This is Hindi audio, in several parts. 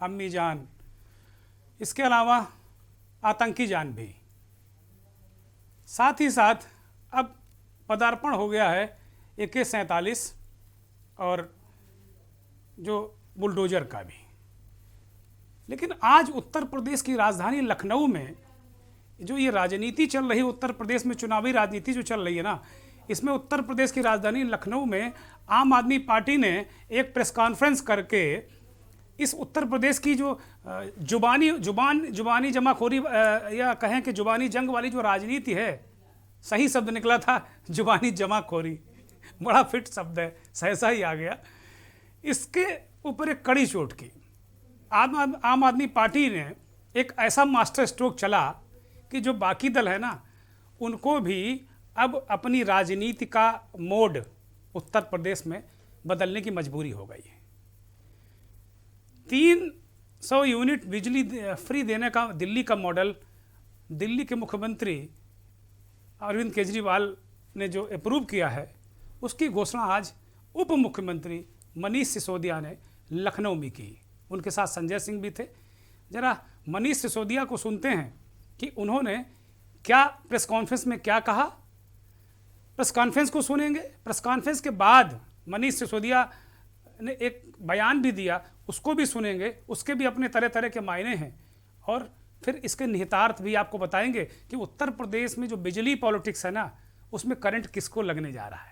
अम्मी जान, इसके अलावा आतंकी जान भी। साथ ही साथ अब पदार्पण हो गया है AK-47 और जो बुलडोजर का भी। लेकिन आज उत्तर प्रदेश की राजधानी लखनऊ में जो ये राजनीति चल रही है, उत्तर प्रदेश में चुनावी राजनीति जो चल रही है ना, इसमें उत्तर प्रदेश की राजधानी लखनऊ में आम आदमी पार्टी ने एक प्रेस कॉन्फ्रेंस करके इस उत्तर प्रदेश की जो जुबानी जमाखोरी या कहें कि जुबानी जंग वाली जो राजनीति है, सही शब्द निकला था जुबानी जमाखोरी, बड़ा फिट शब्द है, सहसा ही आ गया। इसके ऊपर एक कड़ी चोट की आम आदमी पार्टी ने एक ऐसा मास्टर स्ट्रोक चला कि जो बाकी दल है ना, उनको भी अब अपनी राजनीति का मोड उत्तर प्रदेश में बदलने की मजबूरी हो गई है। 300 यूनिट बिजली फ्री देने का दिल्ली का मॉडल दिल्ली के मुख्यमंत्री अरविंद केजरीवाल ने जो अप्रूव किया है, उसकी घोषणा आज उप मुख्यमंत्री मनीष सिसोदिया ने लखनऊ में की। उनके साथ संजय सिंह भी थे। जरा मनीष सिसोदिया को सुनते हैं कि उन्होंने क्या प्रेस कॉन्फ्रेंस में क्या कहा। प्रेस कॉन्फ्रेंस को सुनेंगे। प्रेस कॉन्फ्रेंस के बाद मनीष सिसोदिया ने एक बयान भी दिया, उसको भी सुनेंगे। उसके भी अपने तरह तरह के मायने हैं और फिर इसके निहितार्थ भी आपको बताएंगे कि उत्तर प्रदेश में जो बिजली पॉलिटिक्स है ना, उसमें करंट किसको लगने जा रहा है।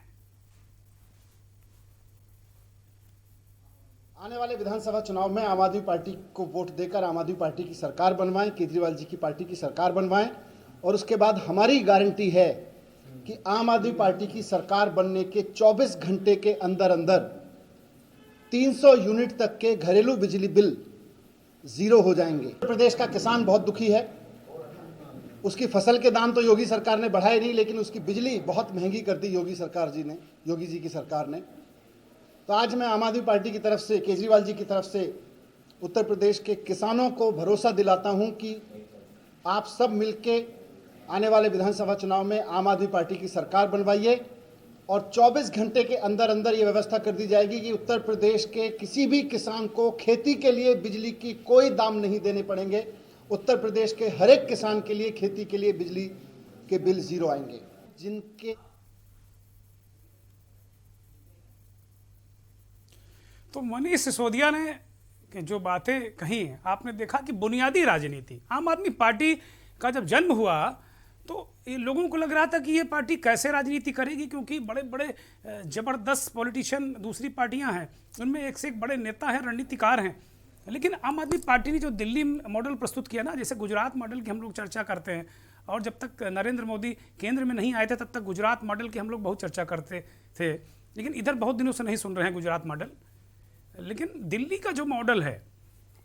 आने वाले विधानसभा चुनाव में आम आदमी पार्टी को वोट देकर आम आदमी पार्टी की सरकार बनवाएं, केजरीवाल जी की पार्टी की सरकार बनवाएं। और उसके बाद हमारी गारंटी है कि आम आदमी पार्टी की सरकार बनने के 24 घंटे के अंदर अंदर 300 यूनिट तक के घरेलू बिजली बिल जीरो हो जाएंगे। उत्तर प्रदेश का किसान बहुत दुखी है। उसकी फसल के दाम तो योगी सरकार ने बढ़ाए नहीं, लेकिन उसकी बिजली बहुत महंगी कर दी योगी जी की सरकार ने। तो आज मैं आम आदमी पार्टी की तरफ से, केजरीवाल जी की तरफ से उत्तर प्रदेश के किसानों को भरोसा दिलाता हूं कि आप सब मिलके आने वाले विधानसभा चुनाव में आम आदमी पार्टी की सरकार बनवाइए और 24 घंटे के अंदर अंदर ये व्यवस्था कर दी जाएगी कि उत्तर प्रदेश के किसी भी किसान को खेती के लिए बिजली की कोई दाम नहीं देने पड़ेंगे। उत्तर प्रदेश के हर एक किसान के लिए खेती के लिए बिजली के बिल जीरो आएंगे। जिनके तो मनीष सिसोदिया ने जो बातें कही हैं, आपने देखा कि बुनियादी राजनीति आम आदमी पार्टी का जब जन्म हुआ तो ये लोगों को लग रहा था कि ये पार्टी कैसे राजनीति करेगी, क्योंकि बड़े बड़े ज़बरदस्त पॉलिटिशियन दूसरी पार्टियां हैं, उनमें एक से एक बड़े नेता हैं, रणनीतिकार हैं। लेकिन आम आदमी पार्टी ने जो दिल्ली मॉडल प्रस्तुत किया ना, जैसे गुजरात मॉडल की हम लोग चर्चा करते हैं, और जब तक नरेंद्र मोदी केंद्र में नहीं आए थे तब तक गुजरात मॉडल की हम लोग बहुत चर्चा करते थे, लेकिन इधर बहुत दिनों से नहीं सुन रहे हैं गुजरात मॉडल। लेकिन दिल्ली का जो मॉडल है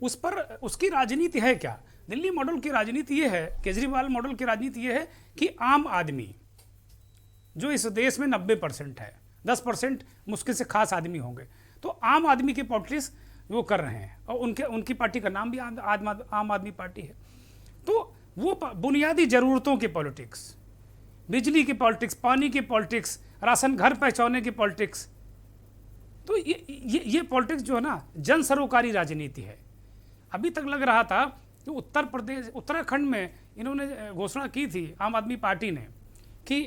उस पर उसकी राजनीति है क्या? दिल्ली मॉडल की राजनीति ये है, केजरीवाल मॉडल की राजनीति ये है कि आम आदमी जो इस देश में 90% है, 10% मुश्किल से खास आदमी होंगे, तो आम आदमी की पॉलिटिक्स वो कर रहे हैं और उनकी पार्टी का नाम भी आम आदमी पार्टी है। तो वो बुनियादी ज़रूरतों की पॉलिटिक्स, बिजली की पॉलिटिक्स, पानी की पॉलिटिक्स, राशन घर पहुँचाने की पॉलिटिक्स, तो ये पॉलिटिक्स जो है ना, जन सरोकारी राजनीति है। अभी तक लग रहा था कि उत्तराखंड में इन्होंने घोषणा की थी आम आदमी पार्टी ने कि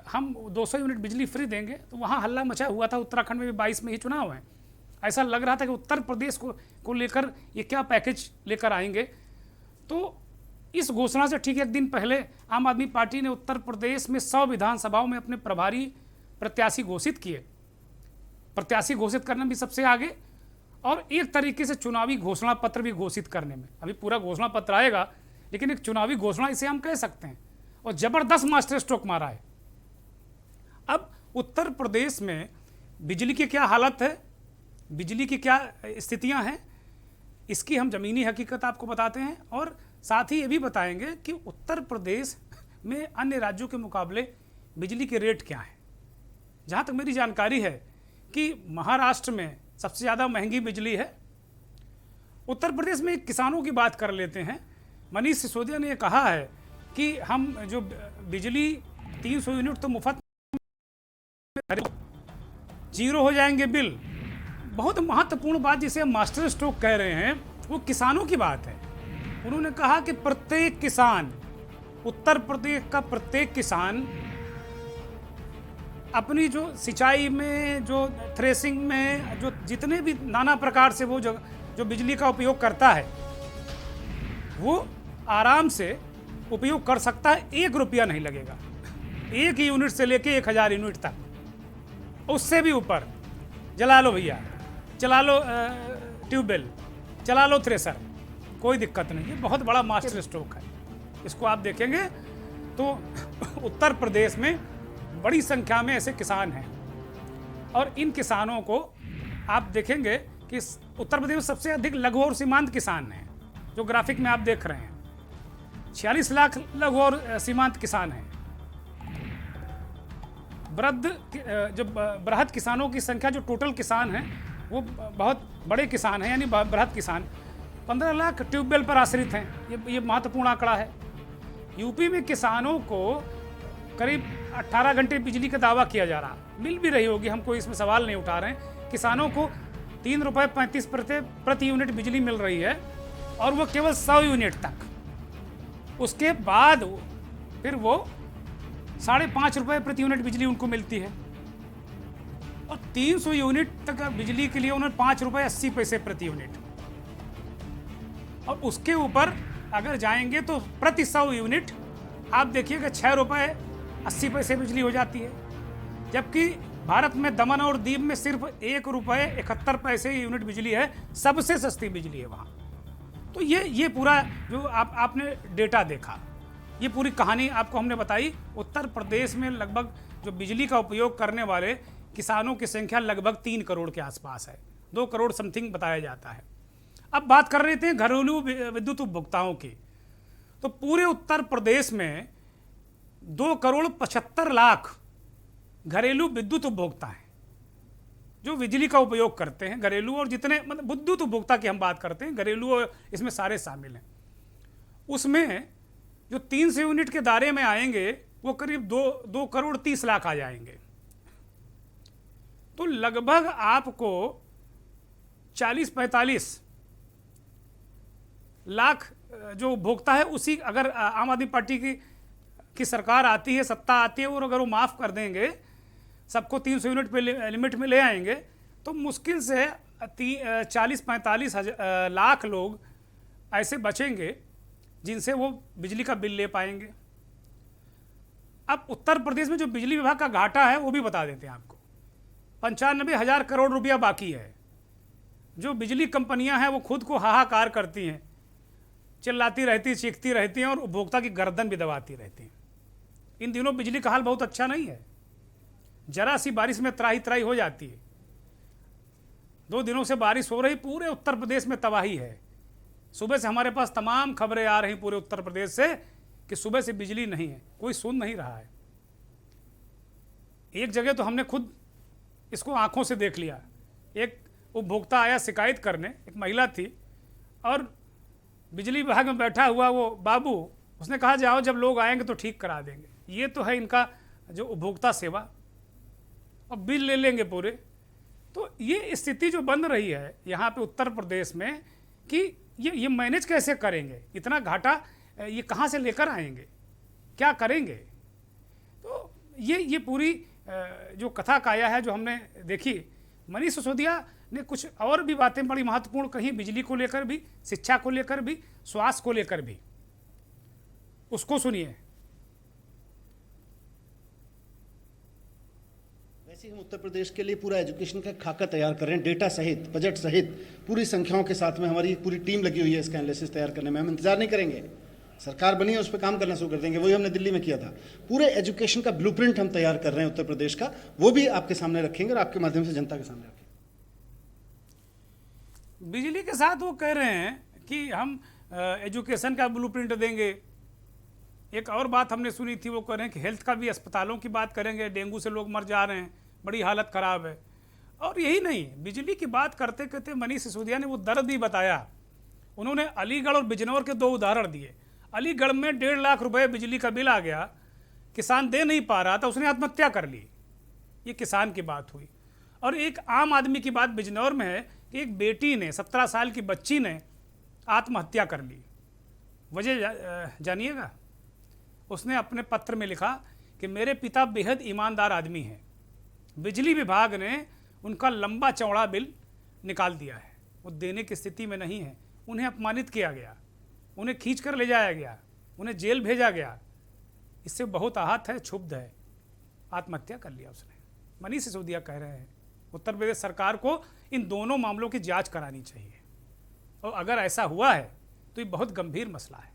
हम 200 यूनिट बिजली फ्री देंगे, तो वहाँ हल्ला मचा हुआ था। उत्तराखंड में भी 22 में ही चुनाव है। ऐसा लग रहा था कि उत्तर प्रदेश को लेकर ये क्या पैकेज लेकर आएंगे। तो इस घोषणा से ठीक एक दिन पहले आम आदमी पार्टी ने उत्तर प्रदेश में 100 विधानसभाओं में अपने प्रभारी प्रत्याशी घोषित किए। प्रत्याशी घोषित करने में भी सबसे आगे, और एक तरीके से चुनावी घोषणा पत्र भी घोषित करने में। अभी पूरा घोषणा पत्र आएगा, लेकिन एक चुनावी घोषणा इसे हम कह सकते हैं, और जबरदस्त मास्टर स्ट्रोक मारा है। अब उत्तर प्रदेश में बिजली की क्या हालत है, बिजली की क्या स्थितियां हैं, इसकी हम ज़मीनी हकीकत आपको बताते हैं, और साथ ही ये भी बताएंगे कि उत्तर प्रदेश में अन्य राज्यों के मुकाबले बिजली के रेट क्या हैं। जहाँ तक मेरी जानकारी है कि महाराष्ट्र में सबसे ज़्यादा महंगी बिजली है। उत्तर प्रदेश में किसानों की बात कर लेते हैं। मनीष सिसोदिया ने कहा है कि हम जो बिजली 300 यूनिट तो मुफ्त जीरो हो जाएंगे बिल। बहुत महत्वपूर्ण बात जिसे हम मास्टर स्ट्रोक कह रहे हैं वो किसानों की बात है। उन्होंने कहा कि प्रत्येक किसान, उत्तर प्रदेश का प्रत्येक किसान अपनी जो सिंचाई में, जो थ्रेसिंग में, जो जितने भी नाना प्रकार से वो जो बिजली का उपयोग करता है, वो आराम से उपयोग कर सकता है। 1 रुपया नहीं लगेगा, 1 यूनिट से लेके 1000 यूनिट तक, उससे भी ऊपर। जला लो भैया, चला लो ट्यूबवेल, चला लो थ्रेसर, कोई दिक्कत नहीं। ये बहुत बड़ा मास्टर स्ट्रोक है। इसको आप देखेंगे तो उत्तर प्रदेश में बड़ी संख्या में ऐसे किसान हैं, और इन किसानों को आप देखेंगे कि उत्तर प्रदेश में सबसे अधिक लघु और सीमांत किसान हैं, जो ग्राफिक में आप देख रहे हैं। 46 लाख लघु और सीमांत किसान हैं। बृहद किसानों की संख्या, जो टोटल किसान हैं, वो बहुत बड़े किसान हैं, यानी बृहद किसान 15 लाख ट्यूबवेल पर आश्रित हैं। ये महत्वपूर्ण आंकड़ा है। यूपी में किसानों को करीब 18 घंटे बिजली का दावा किया जा रहा, मिल भी रही होगी, हम कोई इसमें सवाल नहीं उठा रहे हैं। किसानों को 3 रुपये 35 प्रति यूनिट बिजली मिल रही है, और वो केवल 100 यूनिट तक। उसके बाद फिर वो 5.5 रुपये प्रति यूनिट बिजली उनको मिलती है, और 300 यूनिट तक बिजली के लिए उन्होंने 5 रुपये 80 पैसे प्रति यूनिट। और उसके ऊपर अगर जाएंगे तो प्रति 100 यूनिट आप देखिएगा 6 रुपये 80 पैसे बिजली हो जाती है। जबकि भारत में दमन और दीव में सिर्फ 1 रुपये 71 पैसे यूनिट बिजली है, सबसे सस्ती बिजली है वहाँ। तो ये पूरा जो आपने डेटा देखा, ये पूरी कहानी आपको हमने बताई। उत्तर प्रदेश में लगभग जो बिजली का उपयोग करने वाले किसानों की संख्या लगभग 3 करोड़ के आसपास है, 2 करोड़ समथिंग बताया जाता है। अब बात कर रहे थे घरेलू विद्युत उपभोक्ताओं की, तो पूरे उत्तर प्रदेश में 2 करोड़ 75 लाख घरेलू विद्युत उपभोक्ता हैं, जो बिजली का उपयोग करते हैं। घरेलू और जितने मतलब विद्युत उपभोक्ता की हम बात करते हैं, घरेलू और इसमें सारे शामिल हैं। उसमें जो 300 यूनिट के दायरे में आएंगे वो करीब 2 करोड़ 30 लाख आ जाएंगे। तो लगभग आपको 40-45 लाख जो उपभोक्ता है, उसी अगर आम आदमी पार्टी की सरकार आती है, सत्ता आती है, और अगर वो माफ़ कर देंगे, सबको 300 यूनिट पे लिमिट में ले आएंगे, तो मुश्किल से 40-45 लाख लोग ऐसे बचेंगे जिनसे वो बिजली का बिल ले पाएंगे। अब उत्तर प्रदेश में जो बिजली विभाग का घाटा है वो भी बता देते हैं आपको। 95,000 करोड़ रुपया बाकी है। जो बिजली कंपनियां हैं वो खुद को हाहाकार करती हैं, चिल्लाती रहती, चीखती रहती हैं, और उपभोक्ता की गर्दन भी दबाती रहती हैं। इन दिनों बिजली का हाल बहुत अच्छा नहीं है। जरा सी बारिश में त्राही त्राही हो जाती है। 2 दिनों से बारिश हो रही, पूरे उत्तर प्रदेश में तबाही है। सुबह से हमारे पास तमाम खबरें आ रही पूरे उत्तर प्रदेश से कि सुबह से बिजली नहीं है, कोई सुन नहीं रहा है। एक जगह तो हमने खुद इसको आंखों से देख लिया। एक उपभोक्ता आया शिकायत करने, एक महिला थी, और बिजली विभाग में बैठा हुआ वो बाबू, उसने कहा जाओ जब लोग आएंगे तो ठीक करा देंगे। ये तो है इनका जो उपभोक्ता सेवा, और बिल ले लेंगे पूरे। तो ये स्थिति जो बन रही है यहाँ पे उत्तर प्रदेश में कि ये मैनेज कैसे करेंगे, इतना घाटा ये कहाँ से लेकर आएंगे, क्या करेंगे। तो ये पूरी जो कथा काया है जो हमने देखी। मनीष सिसोदिया ने कुछ और भी बातें बड़ी महत्वपूर्ण कही, बिजली को लेकर भी, शिक्षा को लेकर भी, स्वास्थ्य को लेकर भी। उसको सुनिए। वैसे हम उत्तर प्रदेश के लिए पूरा एजुकेशन का खाका तैयार कर रहे हैं, डेटा सहित, बजट सहित, पूरी संख्याओं के साथ में। हमारी पूरी टीम लगी हुई है इसका एनालिसिस तैयार करने में। हम इंतजार नहीं करेंगे, सरकार बनी है उस पर काम करना शुरू कर देंगे। वही हमने दिल्ली में किया था। पूरे एजुकेशन का ब्लूप्रिंट हम तैयार कर रहे हैं उत्तर प्रदेश का, वो भी आपके सामने रखेंगे और आपके माध्यम से जनता के सामने रखेंगे। बिजली के साथ वो कह रहे हैं कि हम एजुकेशन का ब्लूप्रिंट देंगे। एक और बात हमने सुनी थी, वो कह रहे हैं कि हेल्थ का भी, अस्पतालों की बात करेंगे। डेंगू से लोग मर जा रहे हैं, बड़ी हालत ख़राब है। और यही नहीं, बिजली की बात करते करते मनीष सिसोदिया ने वो दर्द भी बताया। उन्होंने अलीगढ़ और बिजनौर के 2 उदाहरण दिए। अलीगढ़ में 1.5 लाख रुपए बिजली का बिल आ गया, किसान दे नहीं पा रहा था, उसने आत्महत्या कर ली। ये किसान की बात हुई। और एक आम आदमी की बात बिजनौर में है कि एक बेटी ने, 17 साल की बच्ची ने आत्महत्या कर ली। वजह जानिएगा, उसने अपने पत्र में लिखा कि मेरे पिता बेहद ईमानदार आदमी हैं, बिजली विभाग ने उनका लंबा चौड़ा बिल निकाल दिया है, वो देने की स्थिति में नहीं है, उन्हें अपमानित किया गया, उन्हें खींच कर ले जाया गया, उन्हें जेल भेजा गया, इससे बहुत आहत है, क्षुब्ध है, आत्महत्या कर लिया उसने। मनीष सिसोदिया कह रहे हैं उत्तर प्रदेश सरकार को इन दोनों मामलों की जांच करानी चाहिए, और अगर ऐसा हुआ है तो ये बहुत गंभीर मसला है।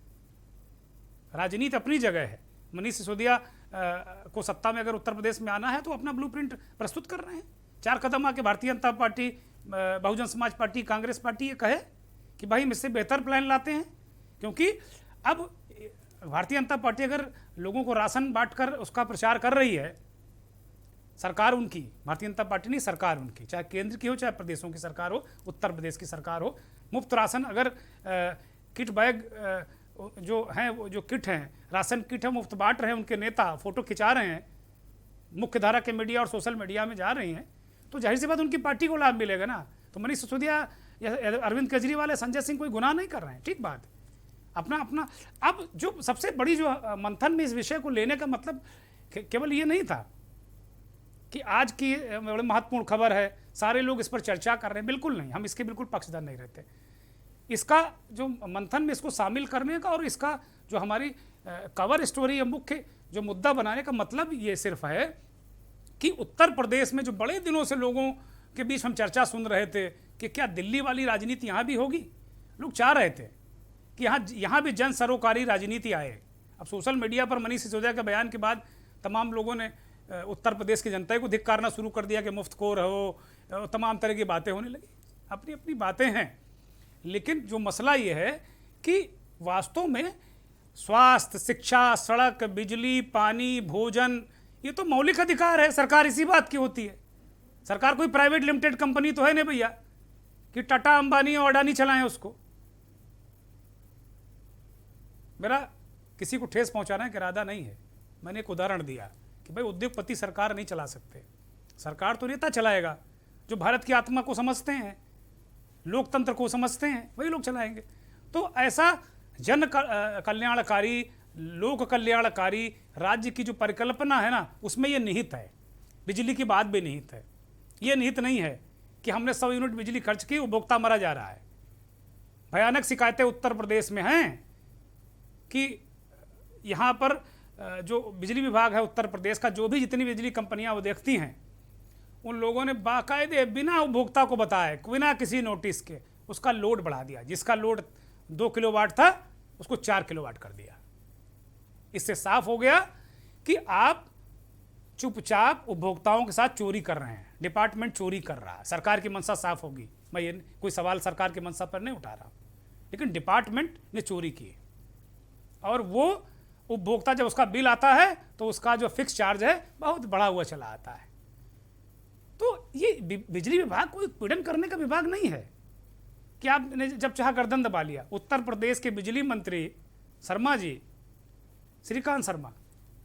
राजनीति अपनी जगह है, मनीष सिसोदिया को सत्ता में अगर उत्तर प्रदेश में आना है तो अपना ब्लूप्रिंट प्रस्तुत कर रहे हैं। 4 कदम आके Bharatiya Janata party, Bahujan Samaj party, Congress party ये कहे कि भाई हम इससे बेहतर प्लान लाते हैं, क्योंकि अब भारतीय जनता पार्टी अगर लोगों को राशन बांटकर उसका प्रचार कर रही है, सरकार उनकी, भारतीय जनता पार्टी नहीं, सरकार उनकी, चाहे केंद्र की हो चाहे प्रदेशों की सरकार हो, उत्तर प्रदेश की सरकार हो, मुफ्त राशन अगर किट बैग जो हैं, वो जो किट हैं, राशन किट है, मुफ्त बांट रहे हैं, उनके नेता फोटो खिंचा रहे हैं, मुख्य धारा के मीडिया और सोशल मीडिया में जा रही हैं, तो जाहिर सी बात उनकी पार्टी को लाभ मिलेगा ना। तो मनीष सिसोदिया या अरविंद केजरीवाल या संजय सिंह कोई गुनाह नहीं कर रहे हैं, ठीक बात, अपना अपना। अब जो सबसे बड़ी जो मंथन में इस विषय को लेने का मतलब केवल ये नहीं था कि आज की बड़ी महत्वपूर्ण खबर है, सारे लोग इस पर चर्चा कर रहे हैं, बिल्कुल नहीं, हम इसके बिल्कुल पक्षधर नहीं रहते। इसका जो मंथन में इसको शामिल करने का और इसका जो हमारी कवर स्टोरी या मुख्य जो मुद्दा बनाने का मतलब ये सिर्फ है कि उत्तर प्रदेश में जो बड़े दिनों से लोगों के बीच हम चर्चा सुन रहे थे कि क्या दिल्ली वाली राजनीति यहाँ भी होगी, लोग चाह रहे थे कि यहाँ भी जन सरोकारी राजनीति आए। अब सोशल मीडिया पर मनीष सिसोदिया के बयान के बाद तमाम लोगों ने उत्तर प्रदेश की जनता को धिक्कारना शुरू कर दिया कि मुफ्तखोर हो, तमाम तरह की बातें होने लगी। अपनी अपनी बातें हैं, लेकिन जो मसला ये है कि वास्तव में स्वास्थ्य, शिक्षा, सड़क, बिजली, पानी, भोजन, ये तो मौलिक अधिकार है। सरकार इसी बात की होती है। सरकार कोई प्राइवेट लिमिटेड कंपनी तो है नहीं भैया कि टाटा, अंबानी और अडानी चलाएं उसको। मेरा किसी को ठेस पहुंचाने का इरादा नहीं है। मैंने एक उदाहरण दिया कि भाई उद्योगपति सरकार नहीं चला सकते, सरकार तो नेता चलाएगा जो भारत की आत्मा को समझते हैं, लोकतंत्र को समझते हैं, वही लोग चलाएंगे। तो ऐसा जन कल्याणकारी, लोक कल्याणकारी राज्य की जो परिकल्पना है ना, उसमें ये निहित है। बिजली की बात भी निहित है। ये निहित नहीं है कि हमने 100 यूनिट बिजली खर्च की, उपभोक्ता मरा जा रहा है। भयानक शिकायतें उत्तर प्रदेश में हैं कि यहाँ पर जो बिजली विभाग है उत्तर प्रदेश का, जो भी जितनी बिजली कंपनियां वो देखती हैं, उन लोगों ने बाकायदे बिना उपभोक्ता को बताए, बिना किसी नोटिस के उसका लोड बढ़ा दिया। जिसका लोड 2 किलोवाट था उसको 4 किलोवाट कर दिया। इससे साफ हो गया कि आप चुपचाप उपभोक्ताओं के साथ चोरी कर रहे हैं, डिपार्टमेंट चोरी कर रहा है। सरकार की मंशा साफ होगी, मैं ये कोई सवाल सरकार की मंशा पर नहीं उठा रहा, लेकिन डिपार्टमेंट ने चोरी की। और वो उपभोक्ता जब उसका बिल आता है तो उसका जो फिक्स चार्ज है बहुत बढ़ा हुआ चला आता है। तो ये बिजली विभाग कोई पीड़न करने का विभाग नहीं है कि आपने जब चाहा गर्दन दबा लिया। उत्तर प्रदेश के बिजली मंत्री शर्मा जी, श्रीकांत शर्मा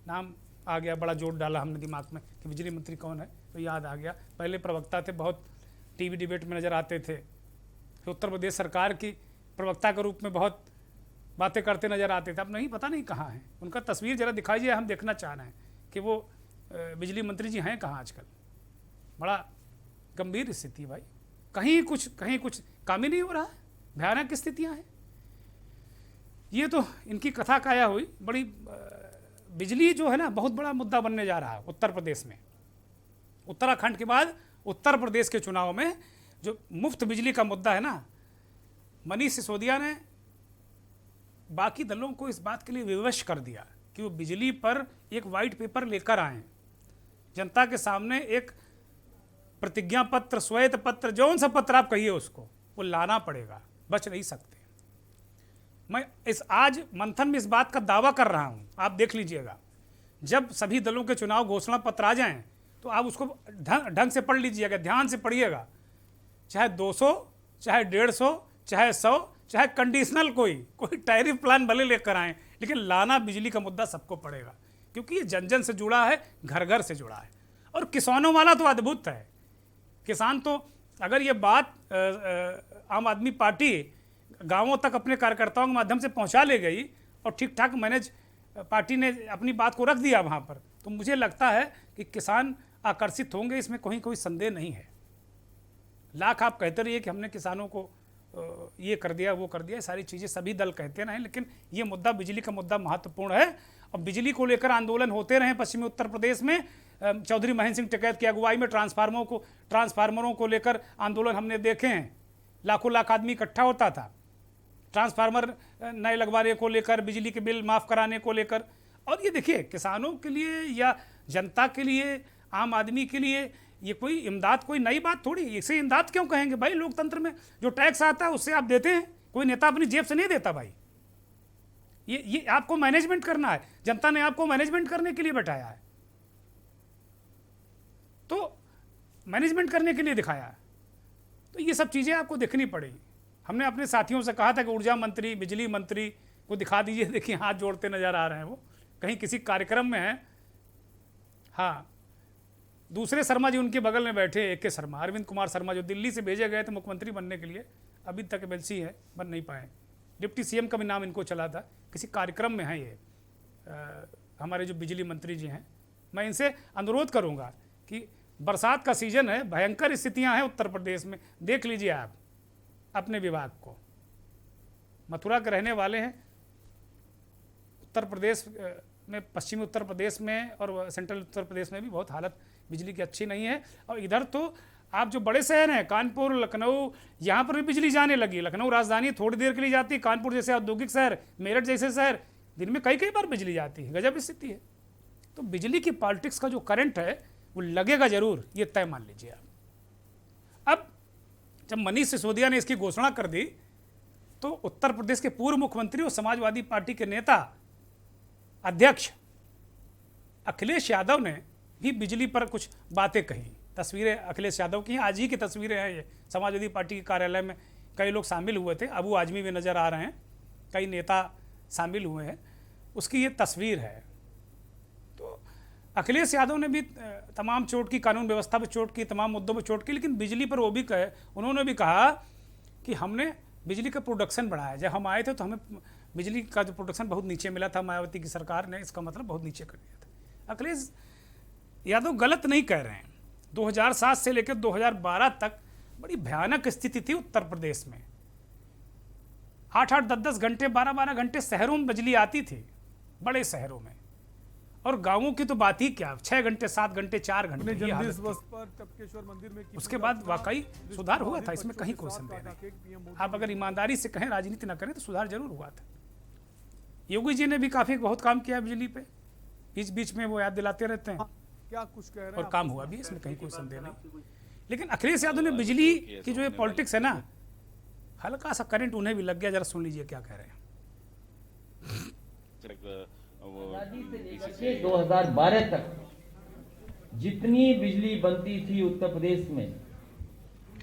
नाम आ गया, बड़ा जोर डाला हमने दिमाग में कि बिजली मंत्री कौन है, तो याद आ गया। पहले प्रवक्ता थे, बहुत टीवी डिबेट में नज़र आते थे, फिर उत्तर प्रदेश सरकार की प्रवक्ता के रूप में बहुत बातें करते नजर आते थे। अब नहीं, पता नहीं कहाँ हैं। उनका तस्वीर जरा दिखाइए, हम देखना चाह रहे हैं कि वो बिजली मंत्री जी हैं कहाँ आजकल। बड़ा गंभीर स्थिति है भाई, कहीं कुछ काम ही नहीं हो रहा है, भयानक स्थितियाँ हैं। ये तो इनकी कथा काया हुई। बड़ी बिजली जो है ना बहुत बड़ा मुद्दा बनने जा रहा है उत्तर प्रदेश में। उत्तराखंड के बाद उत्तर प्रदेश के चुनाव में जो मुफ्त बिजली का मुद्दा है ना, मनीष सिसोदिया ने बाकी दलों को इस बात के लिए विवश कर दिया कि वो बिजली पर एक वाइट पेपर लेकर आएँ, जनता के सामने एक प्रतिज्ञा पत्र, श्वेत पत्र, जौन सा पत्र आप कहिए उसको, वो लाना पड़ेगा, बच नहीं सकते। मैं इस आज मंथन में इस बात का दावा कर रहा हूँ, आप देख लीजिएगा। जब सभी दलों के चुनाव घोषणा पत्र आ जाएं तो आप उसको ढंग से पढ़ लीजिएगा, ध्यान से पढ़िएगा। चाहे 200, चाहे 150, चाहे 100, चाहे कंडीशनल कोई टैरिफ प्लान भले लेकर आएँ, लेकिन लाना बिजली का मुद्दा सबको पड़ेगा, क्योंकि ये जन जन से जुड़ा है, घर घर से जुड़ा है। और किसानों वाला तो अद्भुत है। किसान तो, अगर ये बात आम आदमी पार्टी गांवों तक अपने कार्यकर्ताओं के माध्यम से पहुंचा ले गई और ठीक ठाक मैनेज पार्टी ने अपनी बात को रख दिया वहां पर, तो मुझे लगता है कि किसान आकर्षित होंगे, इसमें कोई संदेह नहीं है। लाख आप कहते रहिए कि हमने किसानों को ये कर दिया वो कर दिया, सारी चीज़ें सभी दल कहते रहें, लेकिन ये मुद्दा बिजली का मुद्दा महत्वपूर्ण है। और बिजली को लेकर आंदोलन होते रहे पश्चिमी उत्तर प्रदेश में। चौधरी महेंद्र सिंह टिकैत की अगुवाई में ट्रांसफार्मरों को लेकर आंदोलन हमने देखे हैं। लाखों लाख आदमी इकट्ठा होता था ट्रांसफार्मर नए लगवाने को लेकर, बिजली के बिल माफ़ कराने को लेकर। और ये देखिए, किसानों के लिए या जनता के लिए, आम आदमी के लिए ये कोई इमदाद कोई नई बात थोड़ी। इसे इमदाद क्यों कहेंगे भाई? लोकतंत्र में जो टैक्स आता है उससे आप देते हैं, कोई नेता अपनी जेब से नहीं देता भाई। ये आपको मैनेजमेंट करना है, जनता ने आपको मैनेजमेंट करने के लिए बैठाया है, तो मैनेजमेंट करने के लिए दिखाया है। तो ये सब चीज़ें आपको देखनी पड़ेगी। हमने अपने साथियों से कहा था कि ऊर्जा मंत्री, बिजली मंत्री को दिखा दीजिए, देखिए हाथ जोड़ते नजर आ रहे हैं, वो कहीं किसी कार्यक्रम में हैं। हाँ, दूसरे शर्मा जी उनके बगल में बैठे, AK शर्मा, अरविंद कुमार शर्मा, जो दिल्ली से भेजे गए थे मुख्यमंत्री बनने के लिए, अभी तक MLC है, बन नहीं पाए। डिप्टी CM का भी नाम इनको चला था, किसी कार्यक्रम में है ये। हमारे जो बिजली मंत्री जी हैं, मैं इनसे अनुरोध करूंगा कि बरसात का सीजन है, भयंकर स्थितियां हैं उत्तर प्रदेश में, देख लीजिए आप अपने विभाग को। मथुरा के रहने वाले हैं, उत्तर प्रदेश में, पश्चिमी उत्तर प्रदेश में और सेंट्रल उत्तर प्रदेश में भी बहुत हालत बिजली की अच्छी नहीं है। और इधर तो आप जो बड़े शहर हैं, कानपुर, लखनऊ, यहाँ पर भी बिजली जाने लगी। लखनऊ राजधानी थोड़ी देर के लिए जाती है, कानपुर जैसे औद्योगिक शहर, मेरठ जैसे शहर, दिन में कई बार बिजली जाती है। गजब स्थिति है। तो बिजली की पॉलिटिक्स का जो करंट है वो लगेगा जरूर, ये तय मान लीजिए आप। अब जब मनीष सिसोदिया ने इसकी घोषणा कर दी तो उत्तर प्रदेश के पूर्व मुख्यमंत्री और समाजवादी पार्टी के नेता अध्यक्ष अखिलेश यादव ने भी बिजली पर कुछ बातें कही। तस्वीरें अखिलेश यादव की, आज ही की तस्वीरें हैं ये। समाजवादी पार्टी के कार्यालय में कई लोग शामिल हुए थे, अबू आजमी भी नज़र आ रहे हैं, कई नेता शामिल हुए हैं, उसकी ये तस्वीर है। तो अखिलेश यादव ने भी तमाम चोट की, कानून व्यवस्था पर चोट की, तमाम मुद्दों पर चोट की, लेकिन बिजली पर वो भी कहे, उन्होंने भी कहा कि हमने बिजली का प्रोडक्शन बढ़ाया। जब हम आए थे तो हमें बिजली का जो प्रोडक्शन बहुत नीचे मिला था, मायावती की सरकार ने इसका मतलब बहुत नीचे कर दिया था। अखिलेश यादव गलत नहीं कह रहे हैं। 2007 से लेकर 2012 तक बड़ी भयानक स्थिति थी उत्तर प्रदेश में। 8-8, 10-10 घंटे, 12-12 घंटे शहरों में बिजली आती थी, बड़े शहरों में। और गांवों की तो बात ही क्या, 6 घंटे, 7 घंटे, 4 घंटे की हालत थी। उसके बाद वाकई सुधार हुआ था, इसमें कहीं कोई संदेह नहीं। आप अगर ईमानदारी से कहें, राजनीति ना करें, तो सुधार जरूर हुआ था। योगी जी ने भी काफी बहुत काम किया बिजली पे, बीच बीच में वो याद दिलाते रहते हैं, क्या कुछ कह रहे हैं, और काम हुआ भी, इसमें कहीं कोई संदेह नहीं। लेकिन अखिलेश यादव ने बिजली की जो ये पॉलिटिक्स है ना, हल्का सा करंट उन्हें भी लग गया। जरा सुन लीजिए क्या कह रहे हैं। आजादी से लेकर के 2012 तक जितनी बिजली बनती थी उत्तर प्रदेश में,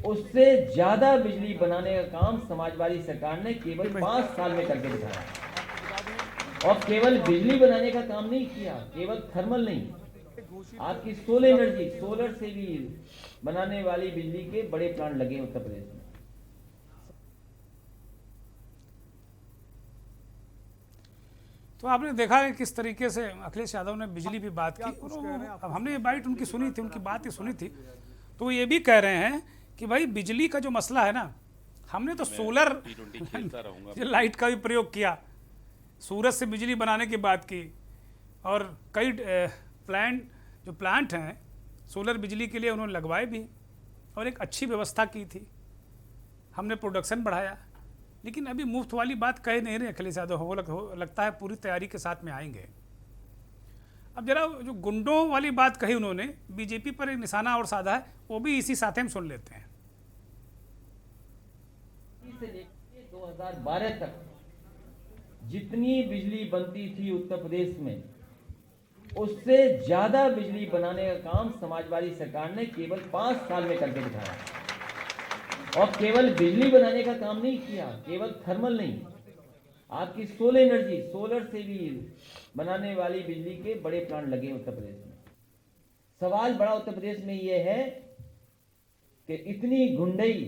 उससे ज्यादा बिजली बनाने का काम समाजवादी सरकार ने केवल 5 साल में करके दिखाया। और केवल बिजली बनाने का काम नहीं किया, केवल थर्मल नहीं, आपकी सोलर एनर्जी, सोलर से भी बनाने वाली बिजली के बड़े प्लांट लगे उत्तर प्रदेश में। तो आपने देखा है किस तरीके से अखिलेश यादव ने बिजली पे बात की। अब हमने ये बाइट उनकी सुनी थी, उनकी बात ही सुनी थी, तो ये भी कह रहे हैं कि भाई बिजली का जो मसला है ना, हमने तो सोलर लाइट का भी प्रयोग किया, सूरज से बिजली बनाने की बात की, और कई प्लांट हैं सोलर बिजली के लिए उन्होंने लगवाए भी, और एक अच्छी व्यवस्था की थी, हमने प्रोडक्शन बढ़ाया। लेकिन अभी मुफ्त वाली बात कह नहीं रहे अखिलेश यादव, लगता है पूरी तैयारी के साथ में आएंगे। अब जरा जो गुंडों वाली बात कही उन्होंने, बीजेपी पर एक निशाना और साधा है, वो भी इसी साथ हम सुन लेते हैं। से लेकर 2012 तक जितनी बिजली बनती थी उत्तर प्रदेश में, उससे ज्यादा बिजली बनाने का काम समाजवादी सरकार ने केवल 5 साल में करके दिखाया। और केवल बिजली बनाने का काम नहीं किया, केवल थर्मल नहीं, आपकी सोलर एनर्जी, सोलर से भी बनाने वाली बिजली के बड़े प्लांट लगे उत्तर प्रदेश में। सवाल बड़ा उत्तर प्रदेश में यह है कि इतनी गुंडई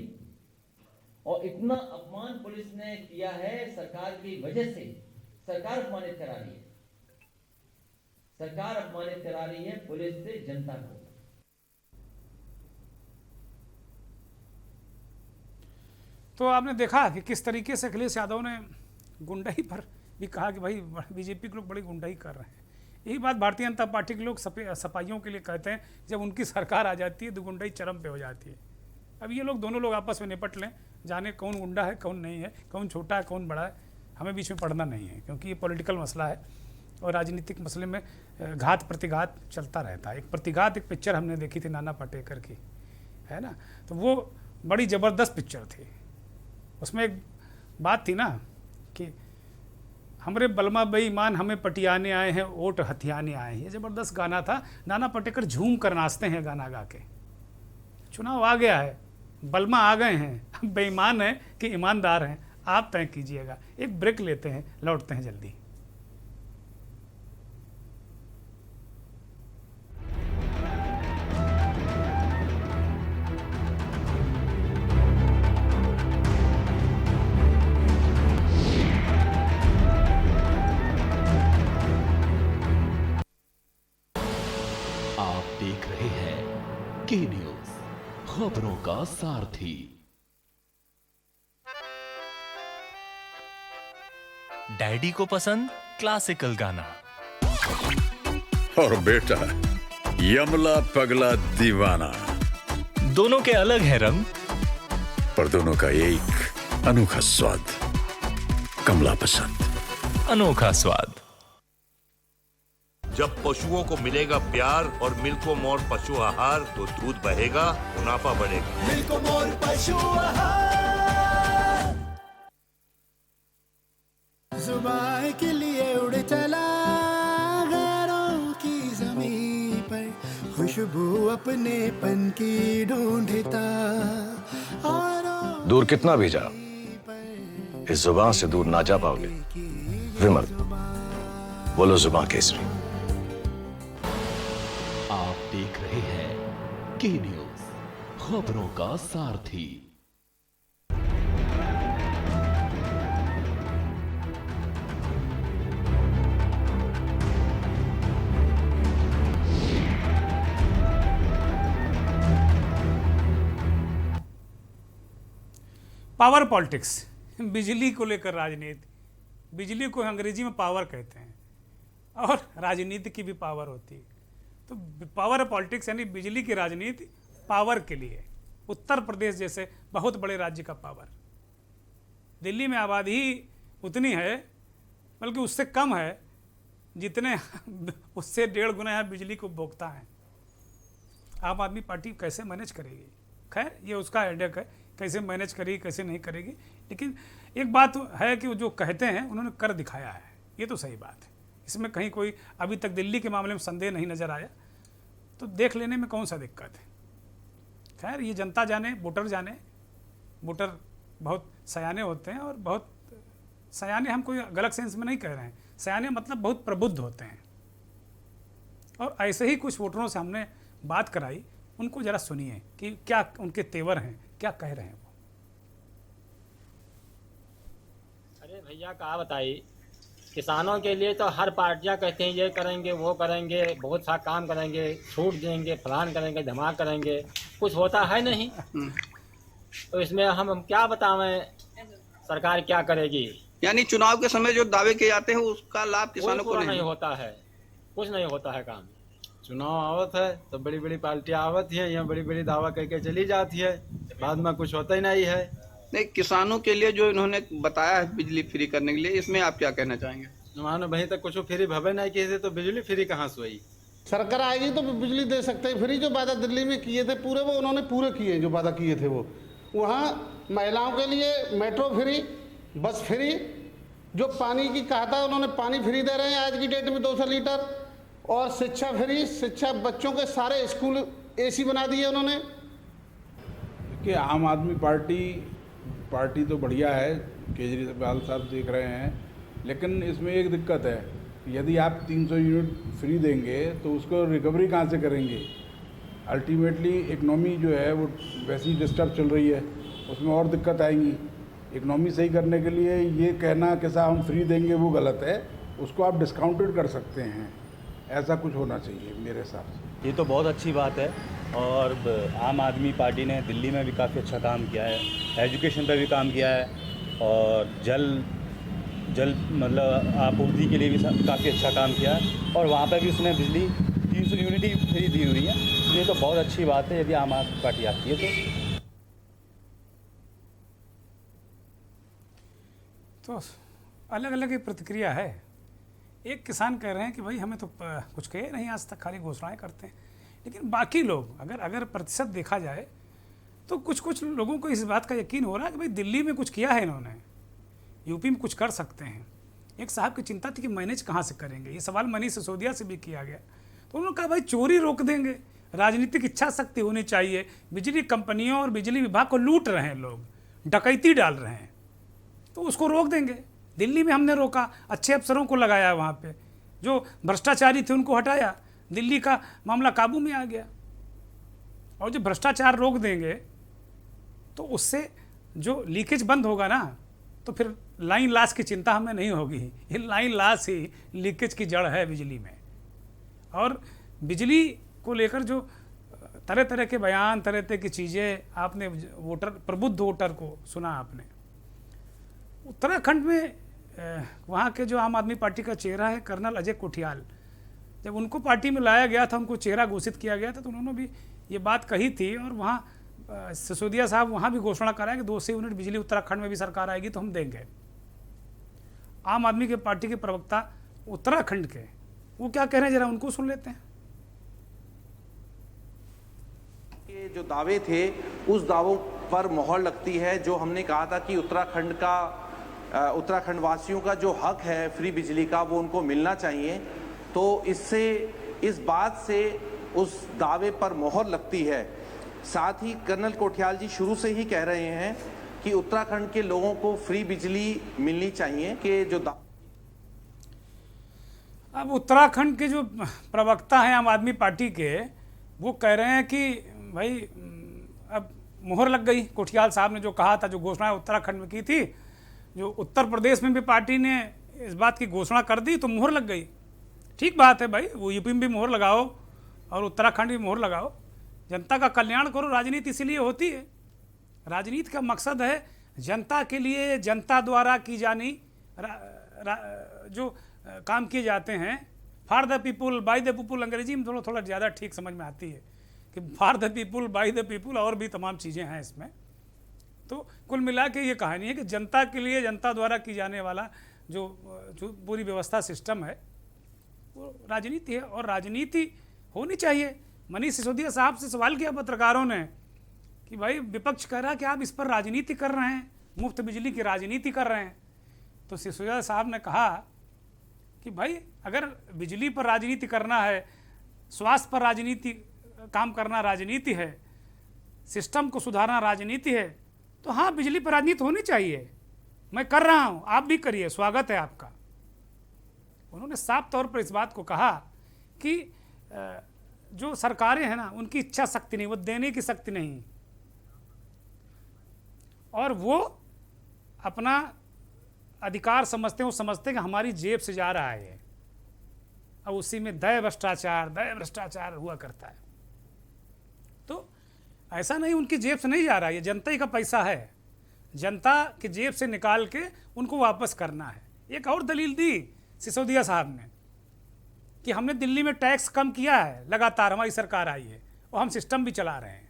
और इतना अपमान पुलिस ने किया है सरकार की वजह से। सरकार अपमानित करा रही है, सरकार अपमानित करा रही है पुलिस से जनता को। तो आपने देखा कि किस तरीके से अखिलेश यादव ने गुंडाई पर भी कहा कि भाई बीजेपी के लोग बड़ी गुंडाई कर रहे हैं। यही बात भारतीय जनता पार्टी के लोग सपाइयों के लिए कहते हैं, जब उनकी सरकार आ जाती है तो गुंडाई चरम पे हो जाती है। अब ये लोग दोनों लोग आपस में निपट लें, जाने कौन गुंडा है कौन नहीं है, कौन छोटा है कौन बड़ा है, हमें बीच में पड़ना नहीं है, क्योंकि ये पॉलिटिकल मसला है और राजनीतिक मसले में घात प्रतिघात चलता रहता है। एक प्रतिघात एक पिक्चर हमने देखी थी नाना पाटेकर की, है ना, तो वो बड़ी ज़बरदस्त पिक्चर थी। उसमें एक बात थी ना कि हमरे बलमा बेईमान हमें पटियाने आए हैं, ओट हथियाने आए हैं। ये ज़बरदस्त गाना था। नाना पाटेकर झूम कर नाचते हैं गाना गा के। चुनाव आ गया है, बलमा आ गए हैं, बेईमान हैं कि ईमानदार हैं, आप तय कीजिएगा। एक ब्रेक लेते हैं, लौटते हैं जल्दी। आप देख रहे हैं के न्यूज, खबरों का सारथी। डैडी को पसंद क्लासिकल गाना और बेटा यमला पगला दीवाना, दोनों के अलग है रंग, पर दोनों का एक अनोखा स्वाद। कमला पसंद, अनोखा स्वाद। जब पशुओं को मिलेगा प्यार और मिल्को मोर पशु आहार तो दूध बहेगा, मुनाफा बढ़ेगा। मिल्को मोर पशु आहार। जुबान के लिए उड़ चला गैरों की ज़मीं पर, खुशबू अपने पन की ढूंढता और दूर कितना भी जाओ, इस जुबान से दूर ना जा पाओगे। विमल, बोलो जुबान केसरी। आप देख रहे हैं के न्यूज, खबरों का सारथी। पावर पॉलिटिक्स, बिजली को लेकर राजनीति। बिजली को अंग्रेजी में पावर कहते हैं और राजनीति की भी पावर होती है। तो पावर पॉलिटिक्स यानी बिजली की राजनीति पावर के लिए। उत्तर प्रदेश जैसे बहुत बड़े राज्य का पावर, दिल्ली में आबादी ही उतनी है, बल्कि उससे कम है जितने उससे 1.5 गुना यहाँ बिजली को भोगता है। आम आदमी पार्टी कैसे मैनेज करेगी? खैर, ये उसका हेडेक है, कैसे मैनेज करेगी कैसे नहीं करेगी। लेकिन एक बात है कि वो जो कहते हैं उन्होंने कर दिखाया है, ये तो सही बात है। इसमें कहीं कोई अभी तक दिल्ली के मामले में संदेह नहीं नज़र आया, तो देख लेने में कौन सा दिक्कत है। खैर, ये जनता जाने, वोटर जाने। वोटर बहुत सयाने होते हैं, और बहुत सयाने हम कोई गलत सेंस में नहीं कह रहे हैं, सयाने मतलब बहुत प्रबुद्ध होते हैं। और ऐसे ही कुछ वोटरों से हमने बात कराई, उनको ज़रा सुनिए कि क्या उनके तेवर हैं, क्या कह रहे हैं वो। अरे भैया कहा बताइए, किसानों के लिए तो हर पार्टियां कहते हैं ये करेंगे वो करेंगे, बहुत सा काम करेंगे, छूट देंगे, फलान करेंगे, धमाक करेंगे, कुछ होता है नहीं। तो इसमें हम क्या बतावें सरकार क्या करेगी। यानी चुनाव के समय जो दावे किए जाते हैं उसका लाभ किसानों को नहीं होता है, कुछ नहीं होता है काम। चुनाव आवत है तो बड़ी बड़ी पार्टियां आवत है, यहाँ बड़ी बड़ी दावा करके चली जाती है, बाद में कुछ होता ही नहीं है। नहीं, किसानों के लिए जो इन्होंने बताया है बिजली फ्री करने के लिए, इसमें आप क्या कहना चाहेंगे? मानो भाई तक कुछ फ्री भवे नहीं किए तो बिजली फ्री कहाँ से हुई। सरकार आएगी तो बिजली दे सकते हैं फ्री। जो वादा दिल्ली में किए थे पूरे, वो उन्होंने पूरे किए जो वादा किए थे वो। वहाँ महिलाओं के लिए मेट्रो फ्री, बस फ्री, जो पानी की कहा था उन्होंने पानी फ्री दे रहे हैं आज की डेट में 200 लीटर, और शिक्षा फ्री, शिक्षा बच्चों के सारे स्कूल AC बना दिए उन्होंने। कि आम आदमी पार्टी तो बढ़िया है, केजरीवाल साहब देख रहे हैं, लेकिन इसमें एक दिक्कत है, यदि आप 300 यूनिट फ्री देंगे तो उसको रिकवरी कहाँ से करेंगे? अल्टीमेटली इकनॉमी जो है वो वैसी डिस्टर्ब चल रही है, उसमें और दिक्कत आएंगी। इकनॉमी सही करने के लिए ये कहना कि साहब हम फ्री देंगे वो गलत है, उसको आप डिस्काउंटेड कर सकते हैं, ऐसा कुछ होना चाहिए मेरे हिसाब से। ये तो बहुत अच्छी बात है और आम आदमी पार्टी ने दिल्ली में भी काफ़ी अच्छा काम किया है, एजुकेशन पे भी काम किया है और जल मतलब आपूर्ति के लिए भी काफ़ी अच्छा काम किया है और वहाँ पे भी उसने बिजली 300 यूनिट ही फ्री दी हुई है। ये तो बहुत अच्छी बात है यदि आम आदमी पार्टी आती है तो अलग अलग ही प्रतिक्रिया है। एक किसान कह रहे हैं कि भाई हमें तो कुछ कहे नहीं आज तक, खाली घोषणाएं करते हैं। लेकिन बाकी लोग अगर प्रतिशत देखा जाए तो कुछ लोगों को इस बात का यकीन हो रहा है कि भाई दिल्ली में कुछ किया है इन्होंने, यूपी में कुछ कर सकते हैं। एक साहब की चिंता थी कि मैनेज कहाँ से करेंगे, ये सवाल मनीष सिसोदिया से भी किया गया तो उन्होंने कहा भाई चोरी रोक देंगे, राजनीतिक इच्छा शक्ति होनी चाहिए। बिजली कंपनियों और बिजली विभाग को लूट रहे हैं लोग, डकैती डाल रहे हैं, तो उसको रोक देंगे। दिल्ली में हमने रोका, अच्छे अफसरों को लगाया, वहाँ पे जो भ्रष्टाचारी थे उनको हटाया, दिल्ली का मामला काबू में आ गया। और जब भ्रष्टाचार रोक देंगे तो उससे जो लीकेज बंद होगा ना, तो फिर लाइन लॉस की चिंता हमें नहीं होगी। ये लाइन लॉस ही लीकेज की जड़ है बिजली में। और बिजली को लेकर जो तरह तरह के बयान, तरह तरह की चीज़ें आपने वोटर, प्रबुद्ध वोटर को सुना आपने। उत्तराखंड में वहाँ के जो आम आदमी पार्टी का चेहरा है कर्नल अजय कोठियाल, जब उनको पार्टी में लाया गया था, उनको चेहरा घोषित किया गया था, तो उन्होंने भी ये बात कही थी। और वहाँ सिसोदिया साहब वहाँ भी घोषणा कराया कि 200 यूनिट बिजली उत्तराखंड में भी सरकार आएगी तो हम देंगे। आम आदमी के पार्टी के प्रवक्ता उत्तराखंड के वो क्या कह रहे हैं, जरा उनको सुन लेते हैं। ये जो दावे थे उस दावों पर मोहर लगती है। जो हमने कहा था कि उत्तराखंड वासियों का जो हक है फ्री बिजली का वो उनको मिलना चाहिए, तो इस बात से उस दावे पर मोहर लगती है। साथ ही कर्नल कोठियाल जी शुरू से ही कह रहे हैं कि उत्तराखंड के लोगों को फ्री बिजली मिलनी चाहिए कि जो अब उत्तराखंड के जो प्रवक्ता हैं आम आदमी पार्टी के, वो कह रहे हैं कि भाई अब मोहर लग गई। कोठियाल साहब ने जो कहा था, जो घोषणा उत्तराखंड में की थी, जो उत्तर प्रदेश में भी पार्टी ने इस बात की घोषणा कर दी तो मोहर लग गई। ठीक बात है भाई, वो यूपी में भी मोहर लगाओ और उत्तराखंड भी मोहर लगाओ, जनता का कल्याण करो। राजनीति इसीलिए होती है, राजनीति का मकसद है जनता के लिए, जनता द्वारा की जानी जो काम किए जाते हैं, for the people by the people, अंग्रेजी में थोड़ा ज़्यादा ठीक समझ में आती है कि for the people by the people, और भी तमाम चीज़ें हैं इसमें। तो कुल मिला के ये कहानी है कि जनता के लिए, जनता द्वारा की जाने वाला जो पूरी व्यवस्था सिस्टम है वो राजनीति है, और राजनीति होनी चाहिए। मनीष सिसोदिया साहब से सवाल किया पत्रकारों ने कि भाई विपक्ष कह रहा है कि आप इस पर राजनीति कर रहे हैं, मुफ्त बिजली की राजनीति कर रहे हैं। तो सिसोदिया साहब ने कहा कि भाई अगर बिजली पर राजनीति करना है, स्वास्थ्य पर राजनीति काम करना राजनीति है, सिस्टम को सुधारना राजनीति है, तो हाँ बिजली पर राजनीति होनी चाहिए। मैं कर रहा हूँ, आप भी करिए, स्वागत है आपका। उन्होंने साफ तौर पर इस बात को कहा कि जो सरकारें हैं ना, उनकी इच्छा शक्ति नहीं, वो देने की शक्ति नहीं, और वो अपना अधिकार समझते हैं, वो समझते हैं कि हमारी जेब से जा रहा है, और उसी में दय भ्रष्टाचार हुआ करता है। तो ऐसा नहीं, उनकी जेब से नहीं जा रहा है, ये जनता ही का पैसा है, जनता की जेब से निकाल के उनको वापस करना है। एक और दलील दी सिसोदिया साहब ने कि हमने दिल्ली में टैक्स कम किया है, लगातार हमारी सरकार आई है और हम सिस्टम भी चला रहे हैं।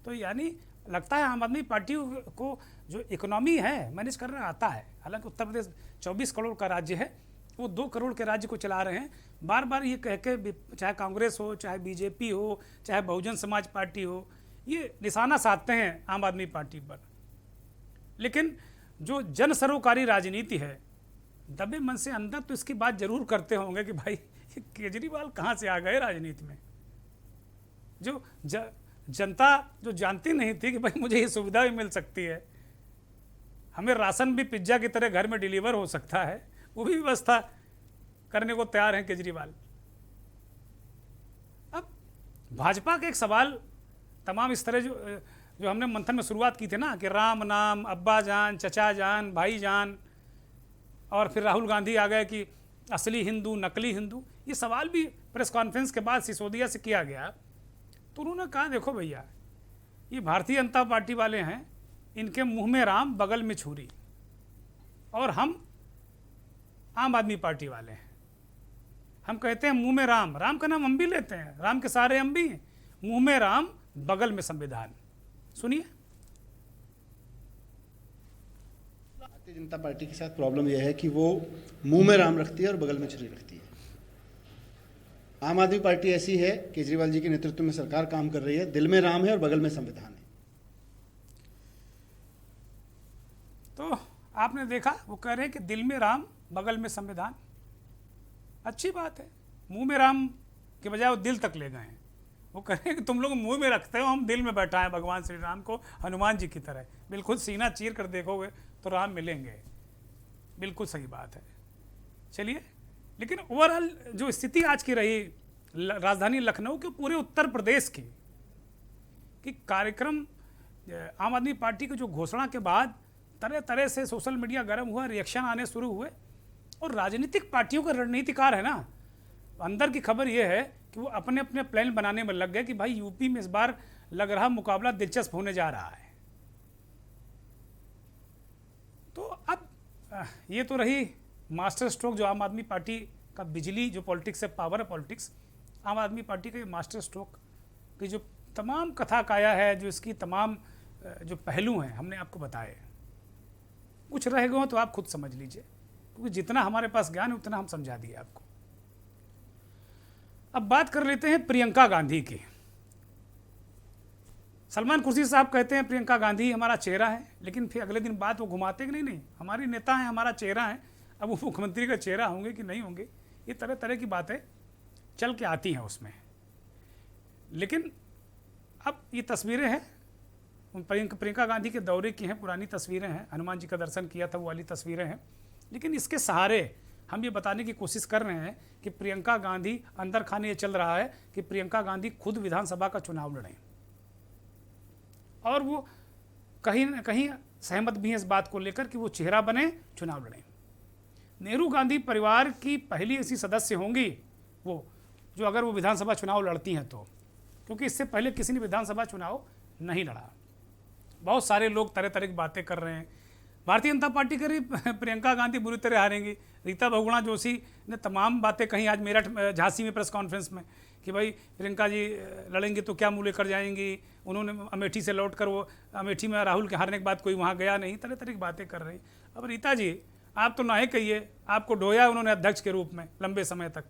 तो यानी लगता है आम आदमी पार्टी को जो इकोनॉमी है मैनेज करना आता है। हालांकि उत्तर प्रदेश 24 करोड़ का राज्य है, वो 2 करोड़ के राज्य को चला रहे हैं। बार बार ये कह के, चाहे कांग्रेस हो, चाहे बीजेपी हो, चाहे बहुजन समाज पार्टी हो, ये निशाना साधते हैं आम आदमी पार्टी पर। लेकिन जो जन सरोकारी राजनीति है, दबे मन से अंदर तो इसकी बात जरूर करते होंगे कि भाई केजरीवाल कहाँ से आ गए राजनीति में। जो जनता जो जानती नहीं थी कि भाई मुझे ये सुविधा भी मिल सकती है, हमें राशन भी पिज्जा की तरह घर में डिलीवर हो सकता है, वो भी व्यवस्था करने को तैयार हैं केजरीवाल। अब भाजपा का एक सवाल तमाम इस तरह जो जो हमने मंथन में शुरुआत की थी ना कि राम नाम, अब्बा जान, चचा जान, भाई जान, और फिर राहुल गांधी आ गए कि असली हिंदू, नकली हिंदू, ये सवाल भी प्रेस कॉन्फ्रेंस के बाद सिसोदिया से किया गया। तो उन्होंने कहा देखो भैया, ये भारतीय जनता पार्टी वाले हैं, इनके मुंह में राम बगल में छुरी, और हम आम आदमी पार्टी वाले हैं, हम कहते हैं मुंह में राम, राम का नाम हम भी लेते हैं, राम के सारे हम भी हैं, मुंह में राम बगल में संविधान। सुनिए। भारतीय जनता पार्टी के साथ प्रॉब्लम यह है कि वो मुंह में राम रखती है और बगल में छुरी रखती है। आम आदमी पार्टी ऐसी है, केजरीवाल जी के नेतृत्व में सरकार काम कर रही है, दिल में राम है और बगल में संविधान है। तो आपने देखा, वो कह रहे हैं कि दिल में राम बगल में संविधान। अच्छी बात है, मुंह में राम के बजाय वो दिल तक ले गए हैं। वो कह रहे हैं कि तुम लोग मुंह में रखते हो, हम दिल में बैठाएं भगवान श्री राम को, हनुमान जी की तरह। बिल्कुल सीना चीर कर देखोगे तो राम मिलेंगे। बिल्कुल सही बात है। चलिए, लेकिन ओवरऑल जो स्थिति आज की रही राजधानी लखनऊ के, पूरे उत्तर प्रदेश की, कि कार्यक्रम आम आदमी पार्टी की जो घोषणा के बाद तरह तरह से सोशल मीडिया गर्म हुआ, रिएक्शन आने शुरू हुए, और राजनीतिक पार्टियों का रणनीतिकार है ना, अंदर की खबर यह है कि वो अपने अपने प्लान बनाने में लग गए कि भाई यूपी में इस बार लग रहा मुकाबला दिलचस्प होने जा रहा है। तो अब ये तो रही मास्टर स्ट्रोक जो आम आदमी पार्टी का, बिजली जो पॉलिटिक्स है, पावर है पॉलिटिक्स, आम आदमी पार्टी का ये मास्टर स्ट्रोक की जो तमाम कथा काया है, जो इसकी तमाम जो पहलू हैं हमने आपको बताए। कुछ रह गए तो आप खुद समझ लीजिए, क्योंकि जितना हमारे पास ज्ञान है उतना हम समझा दिए आपको। अब बात कर लेते हैं प्रियंका गांधी की। सलमान खुर्शीद साहब कहते हैं प्रियंका गांधी हमारा चेहरा है, लेकिन फिर अगले दिन बात वो घुमाते कि नहीं, हमारी नेता हैं, हमारा चेहरा है। अब वो मुख्यमंत्री का चेहरा होंगे कि नहीं होंगे, ये तरह तरह की बातें चल के आती हैं उसमें। लेकिन अब ये तस्वीरें हैं, प्रियंका गांधी के दौरे की हैं, पुरानी तस्वीरें हैं, हनुमान जी का दर्शन किया था वो वाली तस्वीरें हैं। लेकिन इसके सहारे हम ये बताने की कोशिश कर रहे हैं कि प्रियंका गांधी, अंदर खाने ये चल रहा है कि प्रियंका गांधी खुद विधानसभा का चुनाव लड़ें, और वो कहीं न कहीं सहमत भी हैं इस बात को लेकर कि वो चेहरा बने, चुनाव लड़ें। नेहरू गांधी परिवार की पहली ऐसी सदस्य होंगी वो, जो अगर वो विधानसभा चुनाव लड़ती हैं तो, क्योंकि इससे पहले किसी ने विधानसभा चुनाव नहीं लड़ा। बहुत सारे लोग तरह तरह की बातें कर रहे हैं। भारतीय जनता पार्टी करी प्रियंका गांधी बुरी तरह हारेंगी। रीता बहुगुणा जोशी ने तमाम बातें कही आज मेरठ झांसी में प्रेस कॉन्फ्रेंस में कि भाई प्रियंका जी लड़ेंगी तो क्या मुँह लेकर जाएंगी। उन्होंने अमेठी से लौट कर, वो अमेठी में राहुल के हारने के बाद कोई वहाँ गया नहीं, तरह तरह की बातें कर रही। अब रीता जी आप तो ना ही कहिए, आपको ढोया उन्होंने अध्यक्ष के रूप में लंबे समय तक।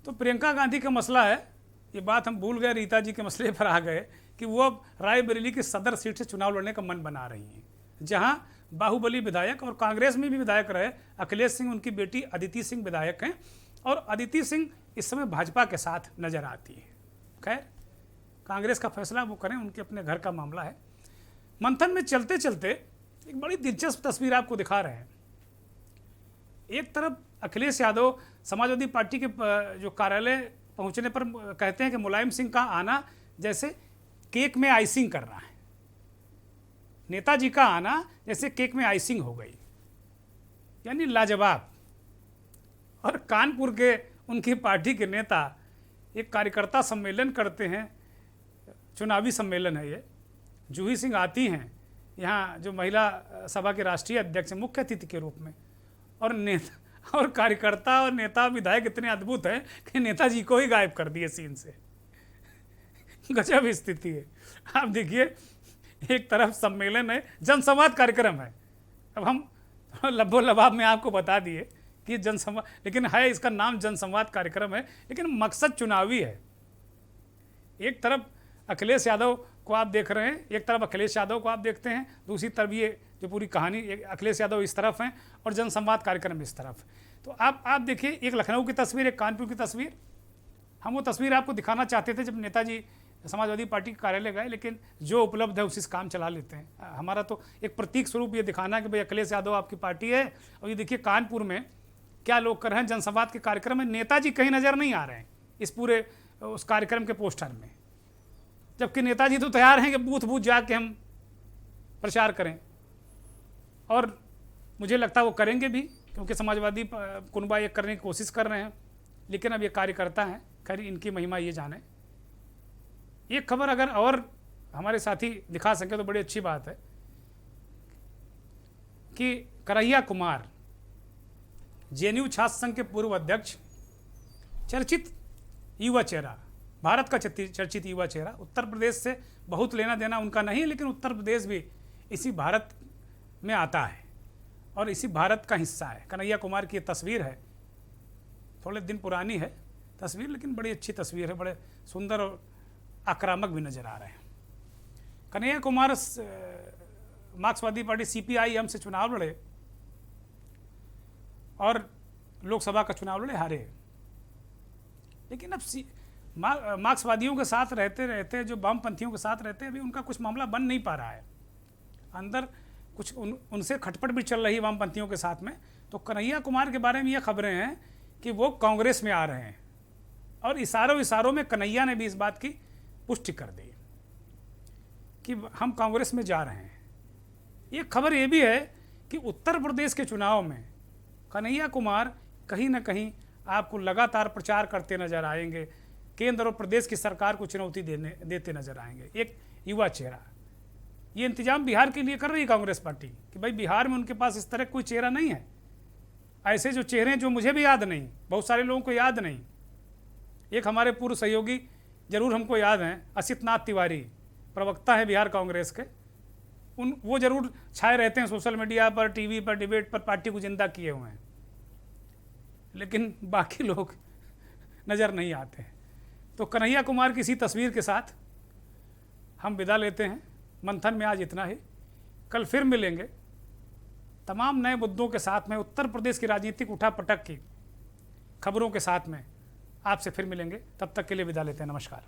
तो प्रियंका गांधी का मसला है, ये बात हम भूल गए, रीता जी के मसले पर आ गए कि वो अब रायबरेली की सदर सीट से चुनाव लड़ने का मन बना रही हैं, जहां बाहुबली विधायक और कांग्रेस में भी विधायक रहे अखिलेश सिंह, उनकी बेटी अदिति सिंह विधायक हैं, और अदिति सिंह इस समय भाजपा के साथ नजर आती है। खैर, कांग्रेस का फैसला वो करें, उनके अपने घर का मामला है। मंथन में चलते चलते एक बड़ी दिलचस्प तस्वीर आपको दिखा रहे हैं। एक तरफ अखिलेश यादव समाजवादी पार्टी के जो कार्यालय पहुंचने पर कहते हैं कि मुलायम सिंह का आना जैसे केक में आइसिंग कर रहा है, नेताजी का आना जैसे केक में आइसिंग हो गई, यानी लाजवाब। और कानपुर के उनकी पार्टी के नेता एक कार्यकर्ता सम्मेलन करते हैं, चुनावी सम्मेलन है ये। जूही सिंह आती हैं यहाँ, जो महिला सभा के राष्ट्रीय अध्यक्ष हैं, मुख्य अतिथि के रूप में, और नेता और कार्यकर्ता और नेता विधायक इतने अद्भुत हैं कि नेताजी को ही गायब कर दिए सीन से। गजब स्थिति है। आप देखिए, एक तरफ सम्मेलन है, जनसंवाद कार्यक्रम है। अब हम लब्बो लबाब में आपको बता दिए कि जनसंवाद, लेकिन है इसका नाम जनसंवाद कार्यक्रम है, लेकिन मकसद चुनावी है। एक तरफ अखिलेश यादव को आप देख रहे हैं, एक तरफ अखिलेश यादव को आप देखते हैं, दूसरी तरफ ये जो पूरी कहानी, अखिलेश यादव इस तरफ हैं और जनसंवाद कार्यक्रम इस तरफ। तो आप देखिए, एक लखनऊ की तस्वीर, एक कानपुर की तस्वीर। हम वो तस्वीर आपको दिखाना चाहते थे जब नेताजी समाजवादी पार्टी के कार्यालय गए, लेकिन जो उपलब्ध है उसी से काम चला लेते हैं। हमारा तो एक प्रतीक स्वरूप ये दिखाना कि भाई अखिलेश यादव आपकी पार्टी है। और ये देखिए कानपुर में क्या लोग कर रहे हैं, जनसंवाद के कार्यक्रम में नेताजी कहीं नज़र नहीं आ रहे हैं इस पूरे उस कार्यक्रम के पोस्टर में, जबकि नेताजी तो तैयार हैं कि बूथ बूथ जाके हम प्रचार करें, और मुझे लगता है वो करेंगे भी, क्योंकि समाजवादी कुनबा ये करने की कोशिश कर रहे हैं। लेकिन अब ये कार्यकर्ता हैं, खैर इनकी महिमा ये जाने। ये खबर अगर और हमारे साथी दिखा सके तो बड़ी अच्छी बात है कि कन्हैया कुमार, जेएनयू छात्र संघ के पूर्व अध्यक्ष, चर्चित युवा चेहरा, भारत का चर्चित युवा चेहरा, उत्तर प्रदेश से बहुत लेना देना उनका नहीं, लेकिन उत्तर प्रदेश भी इसी भारत में आता है और इसी भारत का हिस्सा है। कन्हैया कुमार की ये तस्वीर है, थोड़े दिन पुरानी है तस्वीर, लेकिन बड़ी अच्छी तस्वीर है, बड़े सुंदर और आक्रामक भी नज़र आ रहे हैं। कन्हैया कुमार मार्क्सवादी पार्टी CPIM से चुनाव लड़े और लोकसभा का चुनाव लड़े, हारे। लेकिन अब मार्क्सवादियों के साथ रहते रहते, जो वामपंथियों के साथ रहते हैं, अभी उनका कुछ मामला बन नहीं पा रहा है। अंदर कुछ उनसे खटपट भी चल रही है वामपंथियों के साथ में। तो कन्हैया कुमार के बारे में ये खबरें हैं कि वो कांग्रेस में आ रहे हैं, और इशारों में कन्हैया ने भी इस बात की पुष्टि कर दी कि हम कांग्रेस में जा रहे हैं। ये खबर ये भी है कि उत्तर प्रदेश के चुनाव में कन्हैया कुमार कहीं ना कहीं आपको लगातार प्रचार करते नजर आएंगे, केंद्र और प्रदेश की सरकार को चुनौती देते नजर आएंगे। एक युवा चेहरा, ये इंतजाम बिहार के लिए कर रही है कांग्रेस पार्टी कि भाई बिहार में उनके पास इस तरह कोई चेहरा नहीं है। ऐसे जो चेहरे जो मुझे भी याद नहीं, बहुत सारे लोगों को याद नहीं। एक हमारे पूर्व सहयोगी जरूर हमको याद हैं, असित नाथ तिवारी, प्रवक्ता है बिहार कांग्रेस के, वो जरूर छाए रहते हैं सोशल मीडिया पर, टीवी पर, डिबेट पर, पार्टी को जिंदा किए हुए हैं, लेकिन बाकी लोग नज़र नहीं आते हैं। तो कन्हैया कुमार की इसी तस्वीर के साथ हम विदा लेते हैं। मंथन में आज इतना ही, कल फिर मिलेंगे तमाम नए मुद्दों के साथ में, उत्तर प्रदेश की राजनीतिक उठापटक की खबरों के साथ में आपसे फिर मिलेंगे। तब तक के लिए विदा लेते हैं, नमस्कार।